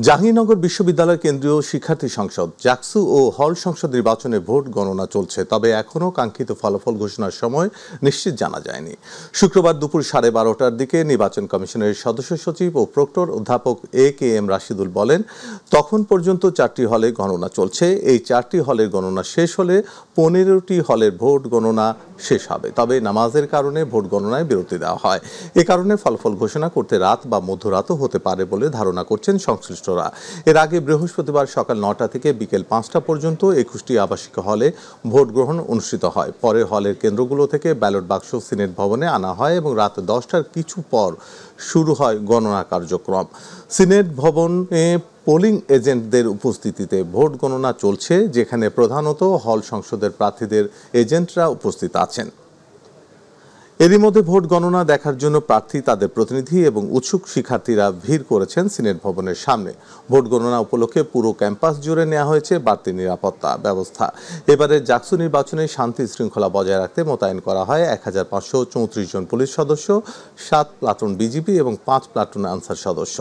জাহাঙ্গীরনগর বিশ্ববিদ্যালয় কেন্দ্রীয় শিক্ষার্থী সংসদ জাকসু ও হল সংসদ নির্বাচনে ভোট গণনা চলছে, তবে এখনও কাঙ্ক্ষিত ফলাফল ঘোষণার সময় নিশ্চিত জানা যায়নি। শুক্রবার দুপুর 12:30টার দিকে নির্বাচন কমিশনের সদস্য সচিব ও প্রক্টর অধ্যাপক এ.কে.এম. রাশিদুল বলেন, তখন পর্যন্ত 4টি হলে গণনা চলছে। এই 4টি হলের গণনা শেষ হলে 15টি হলের ভোট গণনা শেষ হবে, তবে নামাজের কারণে ভোট গণনায় বিরতি দেওয়া হয়। এ কারণে ফলাফল ঘোষণা করতে রাত বা মধ্যরাতও হতে পারে বলে ধারণা করছেন সংশ্লিষ্টরা। এর আগে বৃহস্পতিবার সকাল 9টা থেকে বিকেল 5টা পর্যন্ত 21টি আবাসিক হলে ভোট গ্রহণ অনুষ্ঠিত হয়। পরে হলের কেন্দ্রগুলো থেকে ব্যালট বাক্স সিনেট ভবনে আনা হয় এবং রাত 10টার কিছু পর শুরু হয় গণনা কার্যক্রম। সিনেট ভবনে পোলিং এজেন্টদের উপস্থিতিতে ভোট গণনা চলছে, যেখানে প্রধানত হল সংসদের প্রার্থীদের এজেন্টরা উপস্থিত আছেন। এরই মধ্যে ভোট গণনা দেখার জন্য প্রার্থী, তাদের প্রতিনিধি এবং উৎসুক শিক্ষার্থীরা ভিড় করেছেন সিনেট ভবনের সামনে। ভোট গণনা উপলক্ষে পুরো ক্যাম্পাস জুড়ে নেওয়া হয়েছে বাড়তি নিরাপত্তা ব্যবস্থা। এবারে জাকসু নির্বাচনে শান্তি শৃঙ্খলা বজায় রাখতে মোতায়েন করা হয় 1534 জন পুলিশ সদস্য, 7 প্লাটুন বিজিবি এবং 5 প্লাটুন আনসার সদস্য।